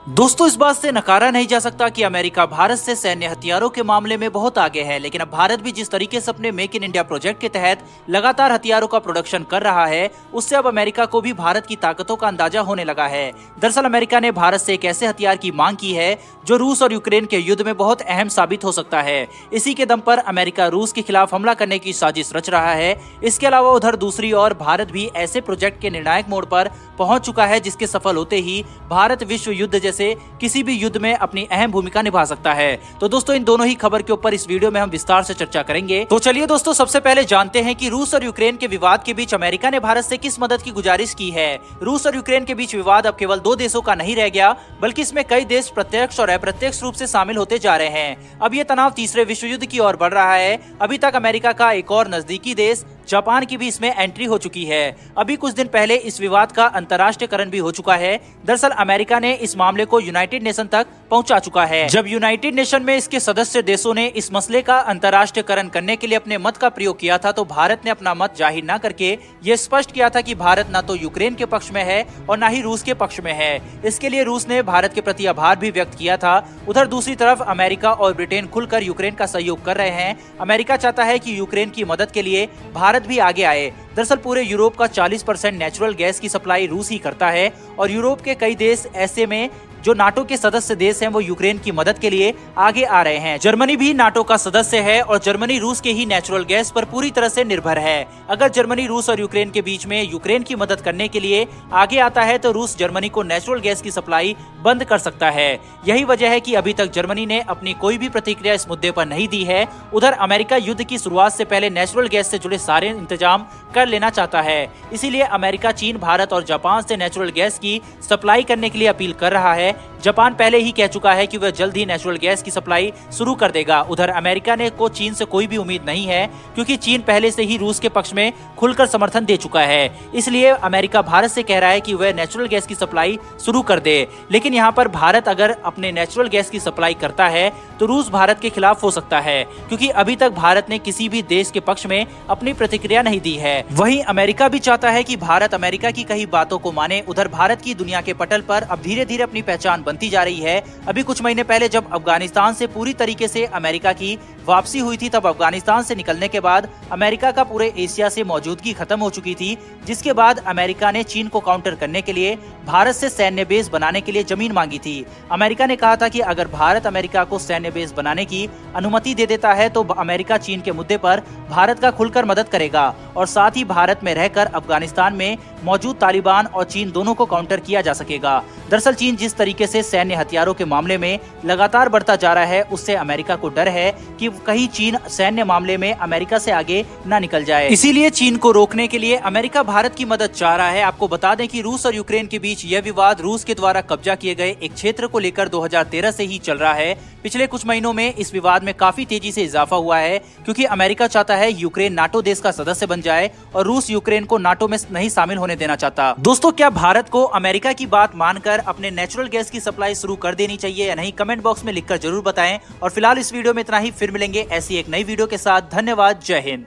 दोस्तों, इस बात से नकारा नहीं जा सकता कि अमेरिका भारत से सैन्य हथियारों के मामले में बहुत आगे है, लेकिन अब भारत भी जिस तरीके से अपने मेक इन इंडिया प्रोजेक्ट के तहत लगातार हथियारों का प्रोडक्शन कर रहा है, उससे अब अमेरिका को भी भारत की ताकतों का अंदाजा होने लगा है। दरअसल अमेरिका ने भारत से एक ऐसे हथियार की मांग की है जो रूस और यूक्रेन के युद्ध में बहुत अहम साबित हो सकता है। इसी के दम पर अमेरिका रूस के खिलाफ हमला करने की साजिश रच रहा है। इसके अलावा उधर दूसरी ओर भारत भी ऐसे प्रोजेक्ट के निर्णायक मोड़ पर पहुंच चुका है जिसके सफल होते ही भारत विश्व युद्ध जैसे किसी भी युद्ध में अपनी अहम भूमिका निभा सकता है। तो दोस्तों, इन दोनों ही खबर के ऊपर इस वीडियो में हम विस्तार से चर्चा करेंगे। तो चलिए दोस्तों, सबसे पहले जानते हैं कि रूस और यूक्रेन के विवाद के बीच अमेरिका ने भारत से किस मदद की गुजारिश की है। रूस और यूक्रेन के बीच विवाद अब केवल दो देशों का नहीं रह गया, बल्कि इसमें कई देश प्रत्यक्ष और अप्रत्यक्ष रूप से शामिल होते जा रहे हैं। अब ये तनाव तीसरे विश्व युद्ध की ओर बढ़ रहा है। अभी तक अमेरिका का एक और नजदीकी देश जापान की भी इसमें एंट्री हो चुकी है। अभी कुछ दिन पहले इस विवाद का अंतर्राष्ट्रीयकरण भी हो चुका है। दरअसल अमेरिका ने इस मामले को यूनाइटेड नेशन तक पहुंचा चुका है। जब यूनाइटेड नेशन में इसके सदस्य देशों ने इस मसले का अंतर्राष्ट्रीयकरण करने के लिए अपने मत का प्रयोग किया था, तो भारत ने अपना मत जाहिर न करके ये स्पष्ट किया था कि भारत न तो यूक्रेन के पक्ष में है और न ही रूस के पक्ष में है। इसके लिए रूस ने भारत के प्रति आभार भी व्यक्त किया था। उधर दूसरी तरफ अमेरिका और ब्रिटेन खुलकर यूक्रेन का सहयोग कर रहे हैं। अमेरिका चाहता है कि यूक्रेन की मदद के लिए भारत भी आगे आए। दरअसल पूरे यूरोप का 40% नेचुरल गैस की सप्लाई रूस ही करता है और यूरोप के कई देश ऐसे में जो नाटो के सदस्य देश हैं वो यूक्रेन की मदद के लिए आगे आ रहे हैं। जर्मनी भी नाटो का सदस्य है और जर्मनी रूस के ही नेचुरल गैस पर पूरी तरह से निर्भर है। अगर जर्मनी रूस और यूक्रेन के बीच में यूक्रेन की मदद करने के लिए आगे आता है तो रूस जर्मनी को नेचुरल गैस की सप्लाई बंद कर सकता है। यही वजह है कि अभी तक जर्मनी ने अपनी कोई भी प्रतिक्रिया इस मुद्दे पर नहीं दी है। उधर अमेरिका युद्ध की शुरुआत से पहले नेचुरल गैस से जुड़े सारे इंतजाम कर लेना चाहता है। इसीलिए अमेरिका चीन, भारत और जापान से नेचुरल गैस की सप्लाई करने के लिए अपील कर रहा है। जापान पहले ही कह चुका है कि वह जल्द ही नेचुरल गैस की सप्लाई शुरू कर देगा। उधर अमेरिका ने को चीन से कोई भी उम्मीद नहीं है, क्योंकि चीन पहले से ही रूस के पक्ष में खुलकर समर्थन दे चुका है। इसलिए अमेरिका भारत से कह रहा है कि वह नेचुरल गैस की सप्लाई शुरू कर दे। लेकिन यहाँ पर भारत अगर अपने नेचुरल गैस की सप्लाई करता है तो रूस भारत के खिलाफ हो सकता है, क्योंकि अभी तक भारत ने किसी भी देश के पक्ष में अपनी प्रतिक्रिया नहीं दी है। वहीं अमेरिका भी चाहता है कि भारत अमेरिका की कही बातों को माने। उधर भारत की दुनिया के पटल पर अब धीरे धीरे अपनी पहचान बनती जा रही है। अभी कुछ महीने पहले जब अफगानिस्तान से पूरी तरीके से अमेरिका की वापसी हुई थी, तब अफगानिस्तान से निकलने के बाद अमेरिका का पूरे एशिया से मौजूदगी खत्म हो चुकी थी, जिसके बाद अमेरिका ने चीन को काउंटर करने के लिए भारत से सैन्य बेस बनाने के लिए जमीन मांगी थी। अमेरिका ने कहा था कि अगर भारत अमेरिका को सैन्य बेस बनाने की अनुमति दे देता है तो अमेरिका चीन के मुद्दे पर भारत का खुलकर मदद करेगा और साथ ही भारत में रहकर अफगानिस्तान में मौजूद तालिबान और चीन दोनों को काउंटर किया जा सकेगा। दरअसल चीन जिस तरीके से सैन्य हथियारों के मामले में लगातार बढ़ता जा रहा है, उससे अमेरिका को डर है कि कहीं चीन सैन्य मामले में अमेरिका से आगे न निकल जाए। इसीलिए चीन को रोकने के लिए अमेरिका भारत की मदद चाह रहा है। आपको बता दें कि रूस और यूक्रेन के बीच यह विवाद रूस के द्वारा कब्जा किए गए एक क्षेत्र को लेकर 2013 से ही चल रहा है। पिछले कुछ महीनों में इस विवाद में काफी तेजी से इजाफा हुआ है, क्योंकि अमेरिका चाहता है यूक्रेन नाटो देश का सदस्य बन जाए और रूस यूक्रेन को नाटो में नहीं शामिल होने देना चाहता। दोस्तों, क्या भारत को अमेरिका की बात मानकर अपने नेचुरल गैस की सप्लाई शुरू कर देनी चाहिए या नहीं? कमेंट बॉक्स में लिखकर जरूर बताएं। और फिलहाल इस वीडियो में इतना ही, फिर मिलेंगे ऐसी एक नई वीडियो के साथ। धन्यवाद, जय हिंद।